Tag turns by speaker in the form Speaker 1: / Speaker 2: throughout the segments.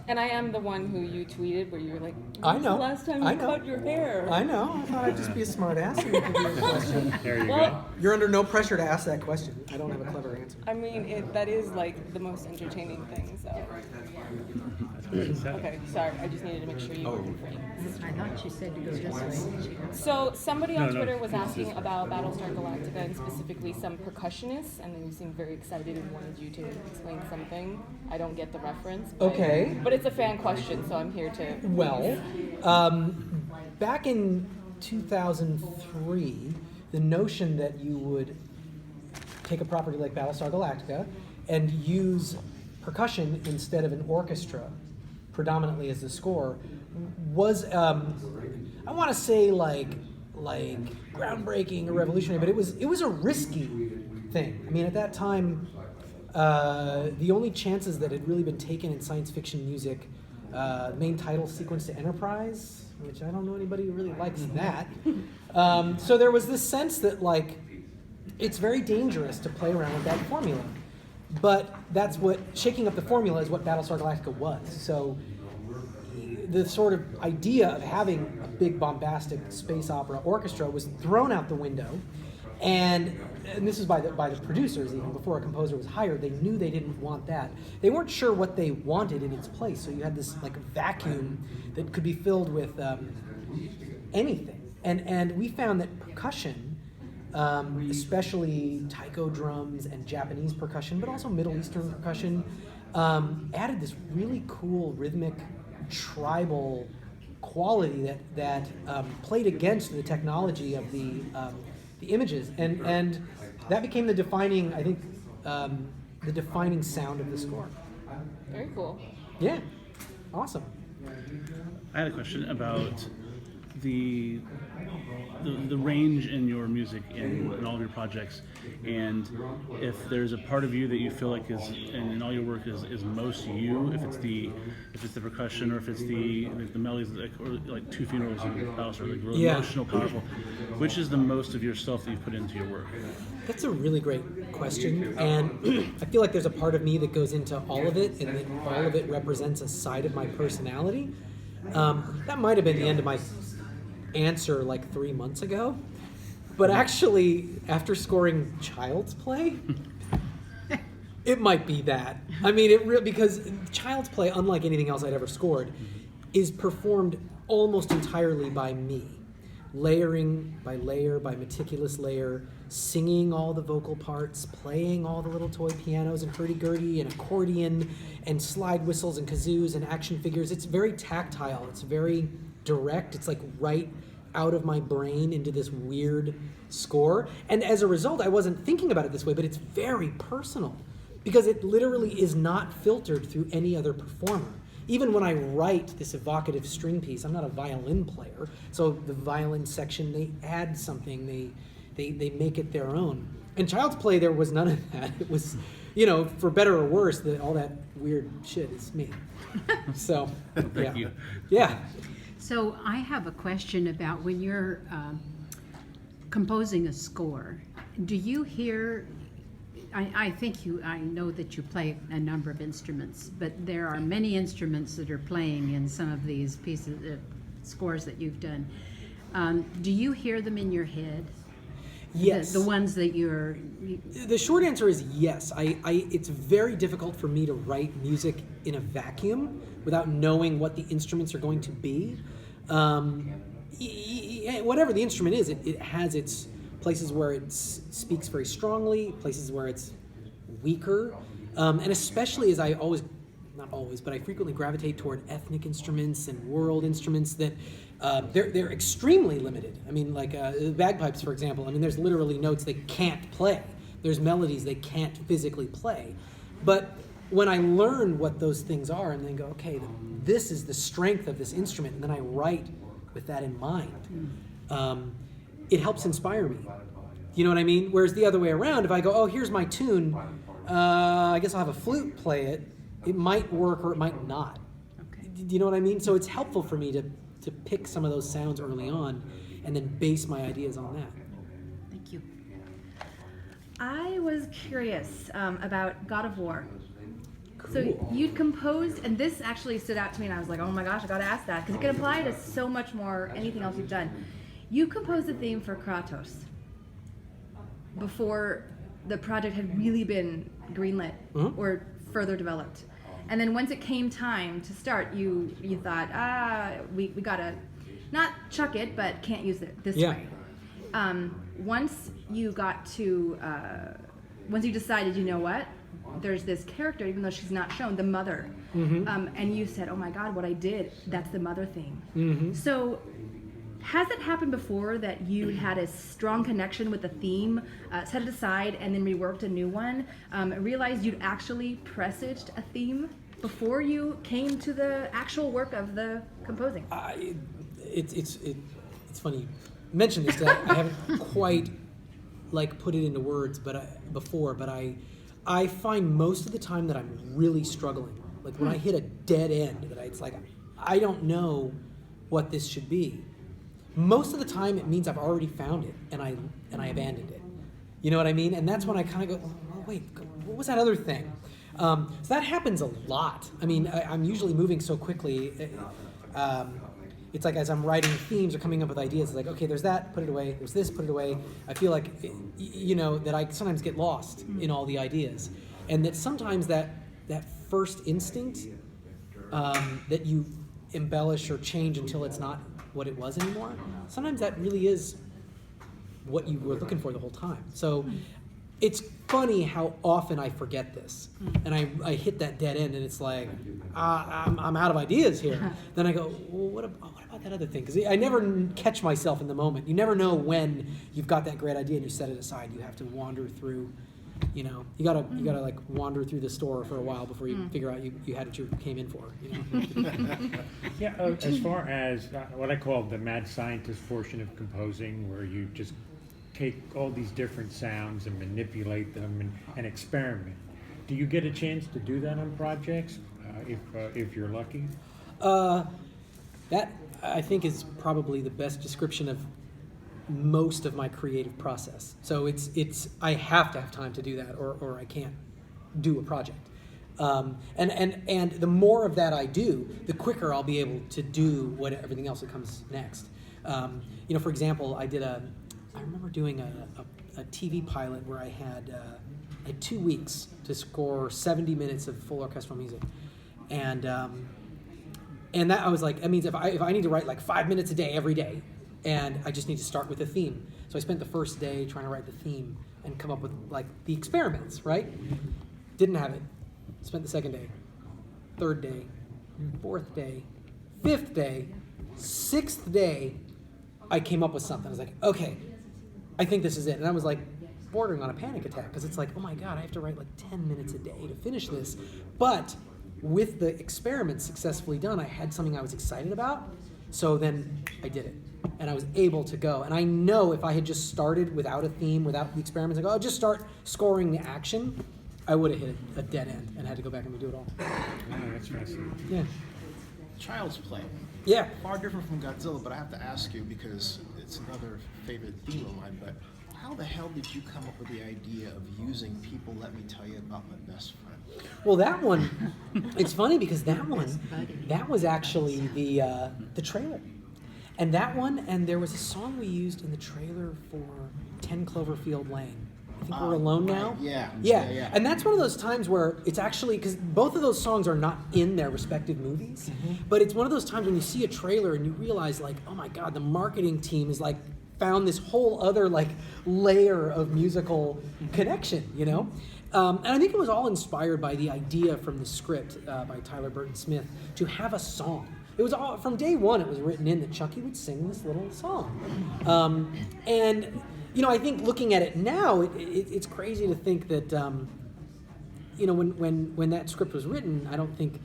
Speaker 1: And I am the one who you tweeted where you were like,
Speaker 2: I
Speaker 1: "When's
Speaker 2: know.
Speaker 1: the last time you cut your hair?"
Speaker 2: I know. I thought I'd just be a smart ass and give you a question.
Speaker 3: There you
Speaker 1: Well,
Speaker 2: You're under no pressure to ask that question. I don't have a clever answer.
Speaker 1: I mean, that is like the most entertaining thing. So, okay, sorry. I just needed to make sure you were free.
Speaker 4: I thought she said to go this way.
Speaker 1: So somebody on
Speaker 3: No, no.
Speaker 1: Twitter was asking about Battlestar Galactica and specifically some percussionists, and they seemed very excited and wanted you to explain something. I don't get the reference. But,
Speaker 2: Okay.
Speaker 1: But it's a fan question, so I'm here to.
Speaker 2: Well, back in 2003, the notion that you would take a property like Battlestar Galactica and use percussion instead of an orchestra predominantly as the score was, I want to say like groundbreaking or revolutionary, but it was a risky thing. I mean, at that time, the only chances that had really been taken in science fiction music, main title sequence to Enterprise, which I don't know anybody who really likes that. So there was this sense that like it's very dangerous to play around with that formula. But that's what shaking up the formula is what Battlestar Galactica was. So the sort of idea of having a big bombastic space opera orchestra was thrown out the window, and this is by the producers even before a composer was hired. They knew they didn't want that. They weren't sure what they wanted in its place. So you had this like vacuum that could be filled with anything, and we found that percussion. Especially taiko drums and Japanese percussion, but also Middle Eastern percussion, added this really cool rhythmic, tribal quality that played against the technology of the images, and that became the defining, I think, the defining sound of the score.
Speaker 1: Very cool.
Speaker 2: Yeah, awesome.
Speaker 3: I had a question about the range in your music in all of your projects, and if there's a part of you that you feel like is in all your work is most you, if it's the percussion or if it's the melodies like Two Funerals and Battlestar, like really emotional, powerful, which is the most of yourself that you've put into your work?
Speaker 2: That's a really great question, and I feel like there's a part of me that goes into all of it, and that all of it represents a side of my personality. That might have been the end of my answer like 3 months ago, but actually after scoring Child's Play, it might be that. I mean, because Child's Play, unlike anything else I'd ever scored, is performed almost entirely by me, layering by layer by meticulous layer, singing all the vocal parts, playing all the little toy pianos and hurdy-gurdy and accordion and slide whistles and kazoos and action figures. It's very tactile. It's very direct. It's like right out of my brain into this weird score. And as a result, I wasn't thinking about it this way, but it's very personal because it literally is not filtered through any other performer. Even when I write this evocative string piece, I'm not a violin player, so the violin section, they add something, they make it their own. In Child's Play, there was none of that. It was, for better or worse, all that weird shit is me. So,
Speaker 3: Thank you.
Speaker 2: Yeah.
Speaker 4: So I have a question about when you're composing a score. Do you hear? I know that you play a number of instruments, but there are many instruments that are playing in some of these pieces, scores that you've done. Do you hear them in your head?
Speaker 2: Yes.
Speaker 4: The ones that you're.
Speaker 2: The short answer is yes. It's very difficult for me to write music in a vacuum without knowing what the instruments are going to be. Whatever the instrument is, it has its places where it speaks very strongly, places where it's weaker, and especially as I always, not always, but I frequently gravitate toward ethnic instruments and world instruments that they're extremely limited. I mean, like bagpipes, for example. I mean, there's literally notes they can't play. There's melodies they can't physically play. But when I learn what those things are and then go, okay, this is the strength of this instrument, and then I write with that in mind, it helps inspire me. You know what I mean? Whereas the other way around, if I go, oh, here's my tune, I guess I'll have a flute play it, it might work or it might not.
Speaker 4: Okay.
Speaker 2: Do you know what I mean? So it's helpful for me to pick some of those sounds early on and then base my ideas on that.
Speaker 4: Thank you.
Speaker 5: I was curious about God of War. So you'd composed, and this actually stood out to me, and I was like, oh my gosh, I gotta ask that, because it can apply to so much more, anything else you've done. You composed the theme for Kratos before the project had really been greenlit or further developed. And then once it came time to start, you thought, we gotta not chuck it, but can't use it this way. Once you got to, once you decided, you know what, there's this character, even though she's not shown, the mother, and you said, oh my God, what I did, that's the mother theme. So has it happened before that you had a strong connection with the theme, set it aside, and then reworked a new one, realized you'd actually presaged a theme before you came to the actual work of the composing?
Speaker 2: It's funny you mentioned this. I haven't quite like put it into words, but I find most of the time that I'm really struggling. Like when I hit a dead end, it's like I don't know what this should be. Most of the time, it means I've already found it and I abandoned it. You know what I mean? And that's when I kind of go, oh, wait, what was that other thing? So that happens a lot. I mean, I'm usually moving so quickly. It's like as I'm writing themes or coming up with ideas, it's like, okay, there's that, put it away. There's this, put it away. I feel like, that I sometimes get lost in all the ideas. And that sometimes that first instinct that you embellish or change until it's not what it was anymore, sometimes that really is what you were looking for the whole time. So it's funny how often I forget this, and I hit that dead end, and it's like I'm out of ideas here. Then I go, well, what about that other thing? Because I never catch myself in the moment. You never know when you've got that great idea and you set it aside. You have to wander through. You gotta like wander through the store for a while before you figure out you had what you came in for.
Speaker 6: Yeah, as far as what I call the mad scientist portion of composing, where you just take all these different sounds and manipulate them and experiment. Do you get a chance to do that on projects if you're lucky?
Speaker 2: That I think is probably the best description of most of my creative process. So it's I have to have time to do that, or I can't do a project. And the more of that I do, the quicker I'll be able to do everything else that comes next. For example, I remember doing a TV pilot where I had 2 weeks to score 70 minutes of full orchestral music, and that I was like, that means if I need to write like 5 minutes a day every day, and I just need to start with a theme. So I spent the first day trying to write the theme and come up with like the experiments, right? Didn't have it. Spent the second day, third day, fourth day, fifth day, sixth day, I came up with something. I was like, okay, I think this is it. And I was like bordering on a panic attack because it's like, oh my God, I have to write like 10 minutes a day to finish this. But with the experiment successfully done, I had something I was excited about. So then I did it. And I was able to go. And I know if I had just started without a theme, without the experiments, I'll just start scoring the action, I would have hit a dead end and had to go back and redo it all.
Speaker 6: Oh, that's fascinating.
Speaker 2: Yeah.
Speaker 7: Child's Play.
Speaker 2: Yeah.
Speaker 7: Far different from Godzilla, but I have to ask you because it's another favorite theme of mine, but how the hell did you come up with the idea of using People Let Me Tell You About My Best Friend?
Speaker 2: Well, that one, it's funny because that was actually the trailer. And that one, and there was a song we used in the trailer for 10 Cloverfield Lane. I think We're Alone Now.
Speaker 7: Yeah.
Speaker 2: And that's one of those times where it's actually, because both of those songs are not in their respective movies, but it's one of those times when you see a trailer and you realize like, oh my God, the marketing team is like found this whole other like layer of musical connection, And I think it was all inspired by the idea from the script by Tyler Burton Smith to have a song. It was all, from day one, it was written in that Chucky would sing this little song. And I think looking at it now, it's crazy to think that, when that script was written, I don't think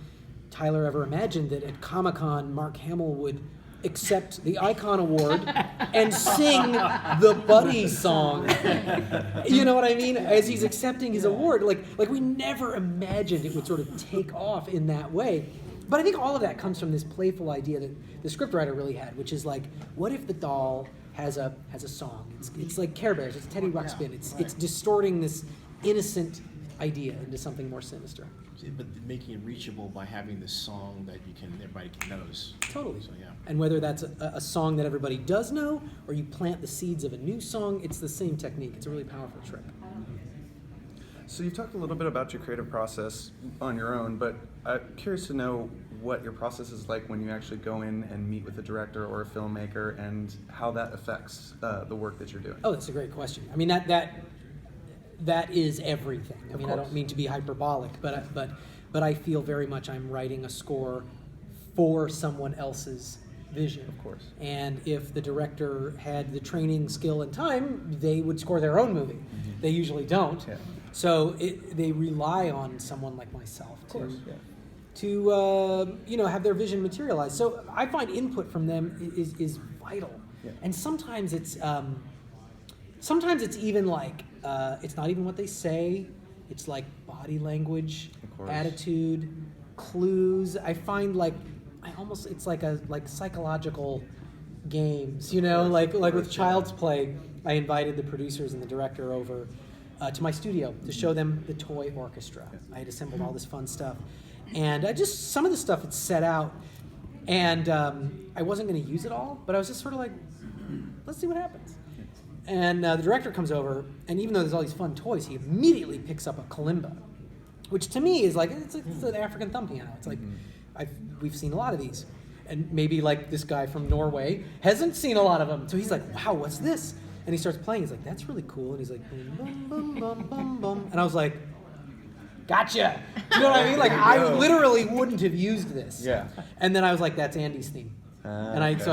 Speaker 2: Tyler ever imagined that at Comic-Con, Mark Hamill would accept the Icon Award and sing the Buddy song. You know what I mean? As he's accepting his award, like we never imagined it would sort of take off in that way. But I think all of that comes from this playful idea that the scriptwriter really had, which is like, what if the doll has a song? It's like Care Bears. It's Teddy Ruxpin. It's distorting this innocent idea into something more sinister.
Speaker 7: But making it reachable by having this song that everybody knows.
Speaker 2: Totally.
Speaker 7: So yeah.
Speaker 2: And whether that's a song that everybody does know, or you plant the seeds of a new song, it's the same technique. It's a really powerful trick.
Speaker 8: So you've talked a little bit about your creative process on your own, but I'm curious to know what your process is like when you actually go in and meet with a director or a filmmaker, and how that affects the work that you're doing.
Speaker 2: Oh, that's a great question. I mean, that is everything. I mean, I don't mean to be hyperbolic, but I feel very much I'm writing a score for someone else's vision.
Speaker 8: Of course.
Speaker 2: And if the director had the training, skill, and time, they would score their own movie.
Speaker 8: Mm-hmm.
Speaker 2: They usually don't.
Speaker 8: Yeah.
Speaker 2: So they rely on someone like myself to have their vision materialize. So I find input from them is vital.
Speaker 8: Yeah.
Speaker 2: And sometimes it's even like it's not even what they say. It's like body language,
Speaker 8: Of course.
Speaker 2: attitude, clues. I find it's like psychological games, like with Child's Play. I invited the producers and the director over to my studio to show them the toy orchestra. I had assembled all this fun stuff, and some of the stuff had set out, and I wasn't going to use it all, but I was just sort of like, let's see what happens. And the director comes over, and even though there's all these fun toys, he immediately picks up a kalimba, which to me is like it's an African thumb piano. It's like we've seen a lot of these, and maybe like this guy from Norway hasn't seen a lot of them, so he's like, wow, what's this? And he starts playing. He's like, that's really cool. And he's like, bum, bum, bum, bum, bum. And I was like, gotcha. Do you know what I mean? Like, I literally wouldn't have used this.
Speaker 8: Yeah.
Speaker 2: And then I was like, that's Andy's theme. So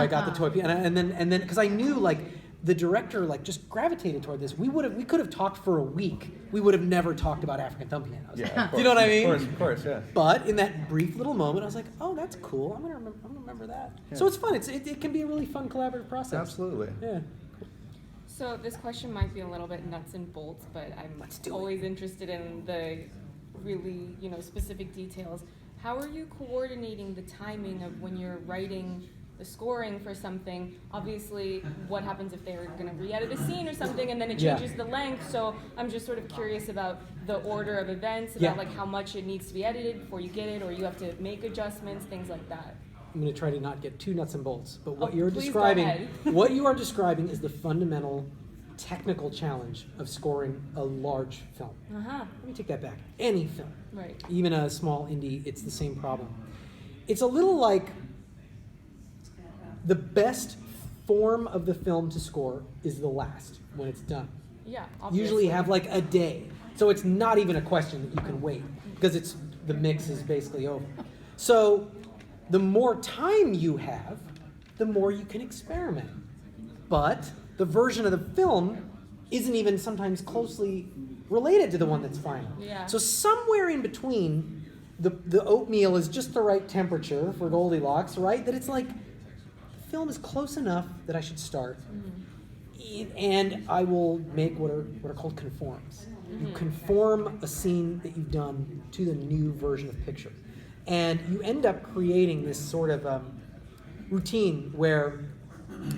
Speaker 2: I got the toy piano. And then because I knew like the director like just gravitated toward this. We could have talked for a week. We would have never talked about African thumb pianos.
Speaker 8: Yeah,
Speaker 2: Do you know what I mean?
Speaker 8: Of course, yeah.
Speaker 2: But in that brief little moment, I was like, oh, that's cool. I'm gonna remember that.
Speaker 8: Yeah.
Speaker 2: So it's fun. It can be a really fun collaborative process.
Speaker 8: Absolutely.
Speaker 2: Yeah.
Speaker 1: So this question might be a little bit nuts and bolts, but I'm always interested in the really, specific details. How are you coordinating the timing of when you're writing the scoring for something? Obviously, what happens if they're going to re-edit a scene or something and then it changes the length? So I'm just sort of curious about the order of events, about like how much it needs to be edited before you get it, or you have to make adjustments, things like that.
Speaker 2: I'm going to try to not get too nuts and bolts, but what
Speaker 1: Please go ahead.
Speaker 2: what you are describing is the fundamental technical challenge of scoring a large film.
Speaker 1: Uh-huh.
Speaker 2: Let me take that back. Any film,
Speaker 1: Right.
Speaker 2: even a small indie, it's the same problem. It's a little like the best form of the film to score is the last when it's done.
Speaker 1: Yeah, obviously.
Speaker 2: Usually have like a day. So it's not even a question that you can wait because the mix is basically over. So the more time you have, the more you can experiment. But the version of the film isn't even sometimes closely related to the one that's final.
Speaker 1: Yeah.
Speaker 2: So somewhere in between, the oatmeal is just the right temperature for Goldilocks, right? That it's like, the film is close enough that I should start. And I will make what are called conforms. You conform a scene that you've done to the new version of the picture. And you end up creating this sort of routine where,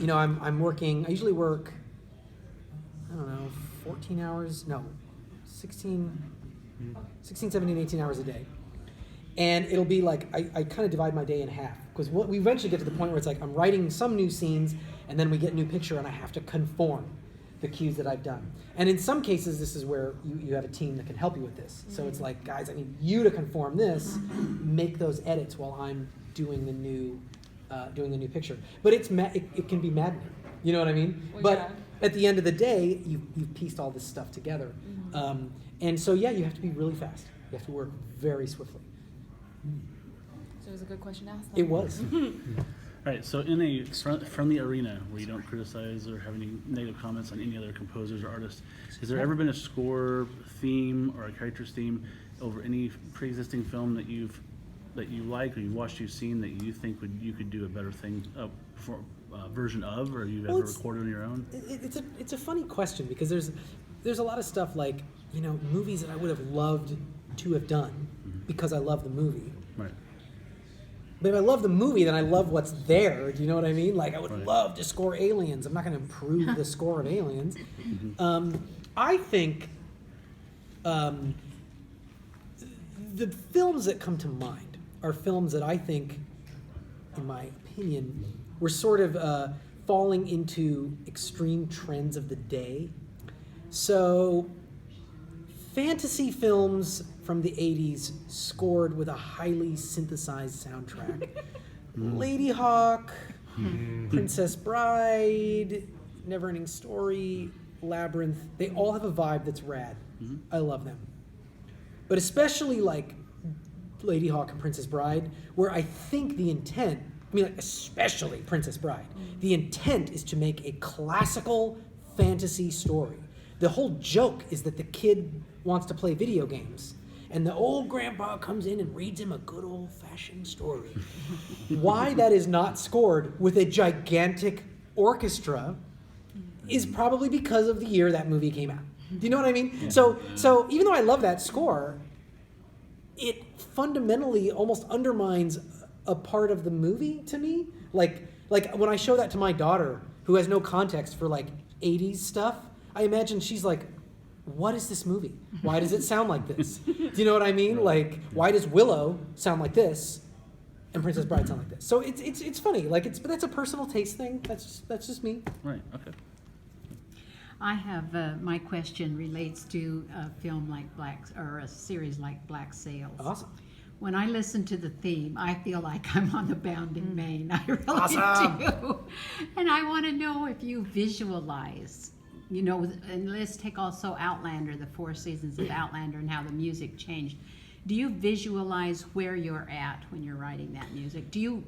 Speaker 2: I'm working, I usually work, 14 hours, 16, 17, 18 hours a day. And it'll be like, I kind of divide my day in half. Because we eventually get to the point where it's like, I'm writing some new scenes, and then we get a new picture, and I have to conform the cues that I've done. And in some cases, this is where you have a team that can help you with this. So it's like, guys, I need you to conform this, make those edits while I'm doing the new picture. But it can be maddening. You know what I mean?
Speaker 1: Well,
Speaker 2: but
Speaker 1: yeah.
Speaker 2: at the end of the day, you've pieced all this stuff together. And so, you have to be really fast. You have to work very swiftly.
Speaker 1: So it was a good question to ask.
Speaker 2: It was.
Speaker 3: All right, so in a friendly arena where you don't criticize or have any negative comments on any other composers or artists, has there ever been a score theme or a character's theme over any pre-existing film that you like or you've watched, you've seen that you think you could do a better thing version of, or you've ever recorded on your own?
Speaker 2: It's a funny question because there's a lot of stuff like movies that I would have loved to have done because I love the movie.
Speaker 3: Right.
Speaker 2: But if I love the movie, then I love what's there. Do you know what I mean? Like, I would love to score Aliens. I'm not going to improve the score of Aliens. I think the films that come to mind are films that I think, in my opinion, were sort of falling into extreme trends of the day. So, fantasy films from the 80s scored with a highly synthesized soundtrack. Lady Hawk, Princess Bride, Neverending Story, Labyrinth, they all have a vibe that's rad. I love them. But especially like Lady Hawk and Princess Bride, where I think the intent, like especially Princess Bride, the intent is to make a classical fantasy story. The whole joke is that the kid wants to play video games, and the old grandpa comes in and reads him a good old-fashioned story. Why that is not scored with a gigantic orchestra is probably because of the year that movie came out. Do you know what I mean? Yeah. So even though I love that score, it fundamentally almost undermines a part of the movie to me. Like when I show that to my daughter, who has no context for like 80s stuff, I imagine she's like, what is this movie? Why does it sound like this? Do you know what I mean? Like, why does Willow sound like this and Princess Bride sound like this? So it's funny. Like but that's a personal taste thing. That's just me.
Speaker 3: Right. Okay.
Speaker 4: I have my question relates to a film like a series like Black Sails.
Speaker 2: Awesome.
Speaker 4: When I listen to the theme, I feel like I'm on the bounding main. I really
Speaker 2: Awesome.
Speaker 4: do. And I want to know if you visualize, and let's take also Outlander, the 4 seasons of Outlander and how the music changed. Do you visualize where you're at when you're writing that music? Do you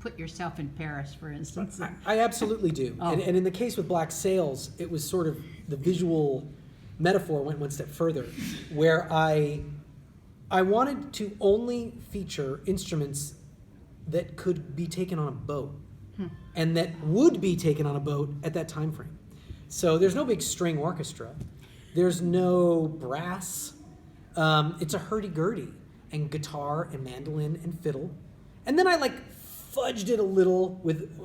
Speaker 4: put yourself in Paris, for instance?
Speaker 2: I absolutely do.
Speaker 4: Oh.
Speaker 2: And in the case with Black Sails, it was sort of the visual metaphor went one step further, where I wanted to only feature instruments that could be taken on a boat and that would be taken on a boat at that time frame. So there's no big string orchestra. There's no brass. It's a hurdy-gurdy and guitar and mandolin and fiddle. And then I fudged it a little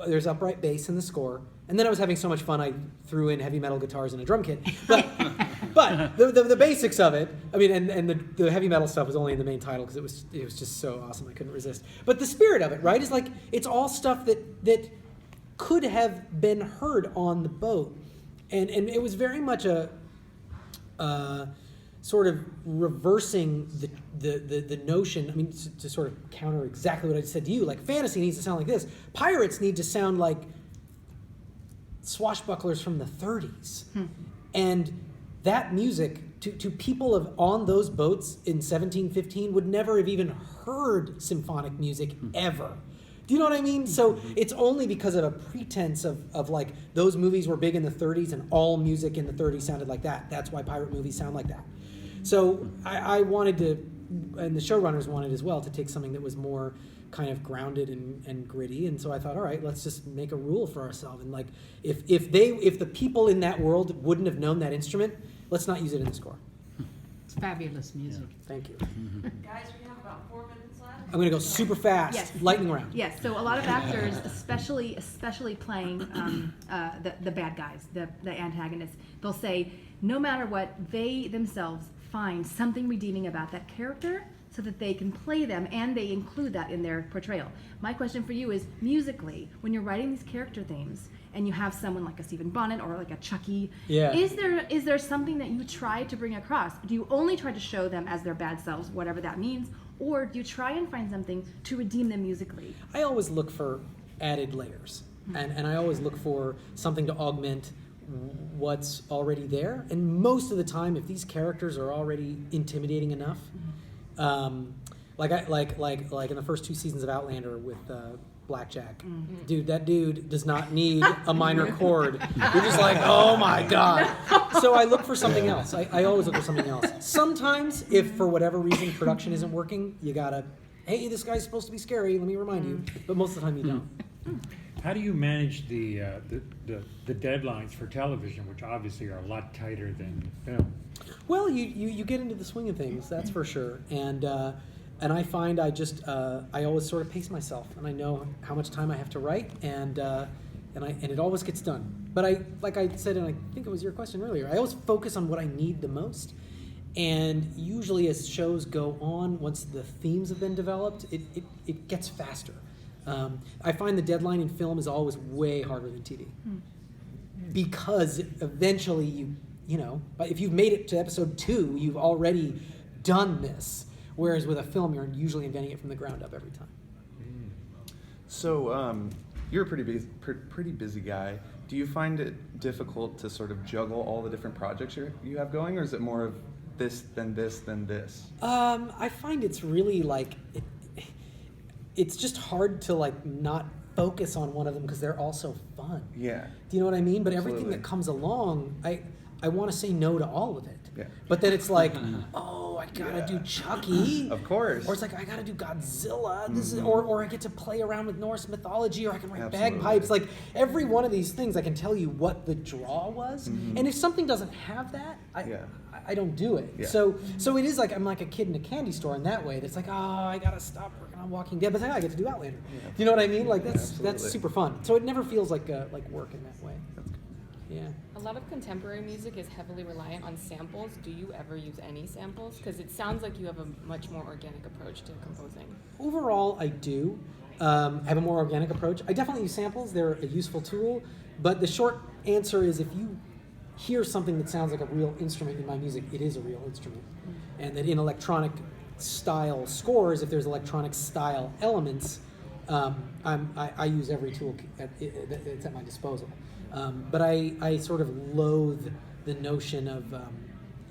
Speaker 2: there's upright bass in the score. And then I was having so much fun I threw in heavy metal guitars and a drum kit. But the basics of it, I mean, and the heavy metal stuff was only in the main title because it was just so awesome I couldn't resist. But the spirit of it, right, is like it's all stuff that could have been heard on the boat. And it was very much a sort of reversing the notion, I mean, to sort of counter exactly what I said to you, like fantasy needs to sound like this. Pirates need to sound like swashbucklers from the 30s. And that music, to people on those boats in 1715 would never have even heard symphonic music ever. Do you know what I mean? So it's only because of a pretense of like those movies were big in the 30s and all music in the 30s sounded like that. That's why pirate movies sound like that. So I wanted to, and the showrunners wanted as well, to take something that was more kind of grounded and gritty. And so I thought, all right, let's just make a rule for ourselves. And like, if the people in that world wouldn't have known that instrument, let's not use it in the score.
Speaker 4: It's fabulous music.
Speaker 2: Thank you.
Speaker 9: Guys, we have about 4 minutes left.
Speaker 2: I'm going to go super fast.
Speaker 5: Yes.
Speaker 2: Lightning round.
Speaker 5: Yes, so a lot of actors, especially playing the bad guys, the antagonists, they'll say no matter what, they themselves find something redeeming about that character so that they can play them, and they include that in their portrayal. My question for you is, musically, when you're writing these character themes and you have someone like a Stephen Bonnet or like a Chucky,
Speaker 2: Yeah.
Speaker 5: is there something that you try to bring across? Do you only try to show them as their bad selves, whatever that means, or do you try and find something to redeem them musically?
Speaker 2: I always look for added layers, and I always look for something to augment what's already there. And most of the time, if these characters are already intimidating enough, like in the first 2 seasons of Outlander with Blackjack, dude, that dude does not need a minor chord. You're just like, oh my god. So I look for something else. I always look for something else. Sometimes, if for whatever reason production isn't working, you gotta, hey, this guy's supposed to be scary. Let me remind you. But most of the time, you don't.
Speaker 6: How do you manage the deadlines for television, which obviously are a lot tighter than film?
Speaker 2: Well, you get into the swing of things, that's for sure. And I find I always sort of pace myself, and I know how much time I have to write, and it always gets done. But like I said, and I think it was your question earlier, I always focus on what I need the most. And usually as shows go on, once the themes have been developed, it gets faster. I find the deadline in film is always way harder than TV. Because eventually but if you've made it to episode 2, you've already done this. Whereas with a film, you're usually inventing it from the ground up every time.
Speaker 8: So you're a pretty busy guy. Do you find it difficult to sort of juggle all the different projects you have going, or is it more of this, then this, then this?
Speaker 2: I find it's really it's just hard to not focus on one of them because they're all so fun.
Speaker 8: Yeah.
Speaker 2: Do you know what I mean? But everything
Speaker 8: Absolutely.
Speaker 2: that comes along, I want to say no to all of it.
Speaker 8: Yeah.
Speaker 2: But then it's like, oh, I gotta do Chucky.
Speaker 8: Of course.
Speaker 2: Or it's like, I gotta do Godzilla. This is, or I get to play around with Norse mythology, or I can write
Speaker 8: Absolutely.
Speaker 2: bagpipes. Like every one of these things, I can tell you what the draw was. And if something doesn't have that, I don't do it.
Speaker 8: Yeah.
Speaker 2: So it is like I'm like a kid in a candy store in that way. That's like, oh, I gotta stop working on Walking Dead, but then I get to do Outlander. You know what I mean? Like that's
Speaker 8: Absolutely.
Speaker 2: super fun. So it never feels like work in that way. Yeah.
Speaker 1: A lot of contemporary music is heavily reliant on samples. Do you ever use any samples? Because it sounds like you have a much more organic approach to composing.
Speaker 2: Overall, I do have a more organic approach. I definitely use samples. They're a useful tool. But the short answer is if you hear something that sounds like a real instrument in my music, it is a real instrument. And that in electronic style scores, if there's electronic style elements, I use every tool that's at my disposal. But I sort of loathe the notion of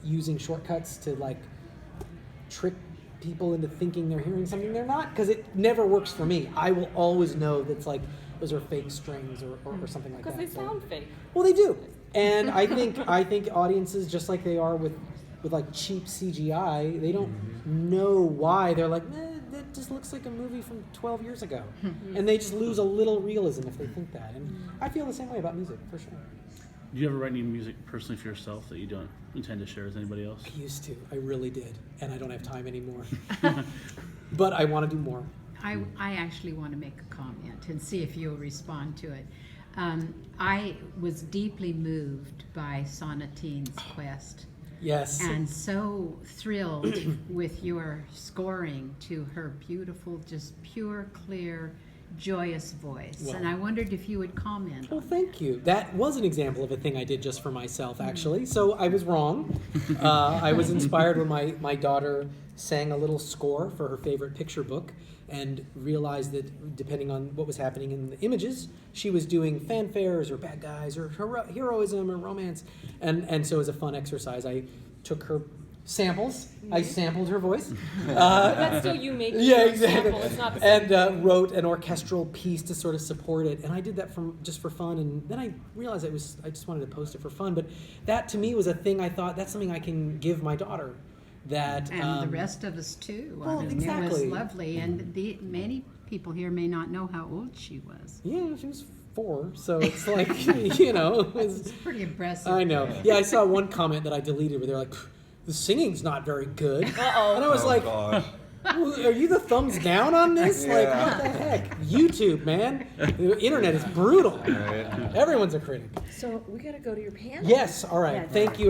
Speaker 2: using shortcuts to trick people into thinking they're hearing something they're not, because it never works for me. I will always know that's those are fake strings or something like that.
Speaker 1: Because they sound fake.
Speaker 2: Well, they do, and I think audiences, just like they are with cheap CGI, they don't know why they're like, that just looks like a movie from 12 years ago, and they just lose a little realism if they think that. And I feel the same way about music, for sure.
Speaker 3: Do you ever write any music personally for yourself that you don't intend to share with anybody else?
Speaker 2: I used to. I really did, and I don't have time anymore. But I want to do more.
Speaker 4: I actually want to make a comment and see if you'll respond to it. I was deeply moved by Sonatine's Quest.
Speaker 2: Yes.
Speaker 4: And so thrilled with your scoring to her beautiful, just pure, clear, joyous voice.
Speaker 2: Well,
Speaker 4: and I wondered if you would comment
Speaker 2: Well,
Speaker 4: on
Speaker 2: thank you. That was an example of a thing I did just for myself, actually. So I was wrong. I was inspired when my daughter sang a little score for her favorite picture book, and realized that depending on what was happening in the images, she was doing fanfares or bad guys or heroism or romance. And so as a fun exercise, I took her samples. I sampled her voice.
Speaker 1: But that's still you making
Speaker 2: Yeah,
Speaker 1: your
Speaker 2: exactly.
Speaker 1: sample. It's not the same.
Speaker 2: And wrote an orchestral piece to sort of support it. And I did that just for fun. And then I realized I just wanted to post it for fun. But that to me was a thing I thought, that's something I can give my daughter. That
Speaker 4: and the rest of us too.
Speaker 2: well,
Speaker 4: I mean,
Speaker 2: exactly.
Speaker 4: It was lovely, and many people here may not know how old she was.
Speaker 2: Yeah, she was 4, so it's like, it was,
Speaker 4: It's pretty impressive.
Speaker 2: I know. Yeah, I saw one comment that I deleted where they're like, the singing's not very good.
Speaker 1: Uh-oh.
Speaker 2: And I was like,
Speaker 8: gosh.
Speaker 2: well, are you the thumbs down on this? Like,
Speaker 8: Yeah.
Speaker 2: what the heck? YouTube, man. The internet is brutal.
Speaker 8: Right.
Speaker 2: Everyone's a critic.
Speaker 9: So we gotta go to your panel.
Speaker 2: Yes, all right.
Speaker 9: Yeah.
Speaker 2: Thank you.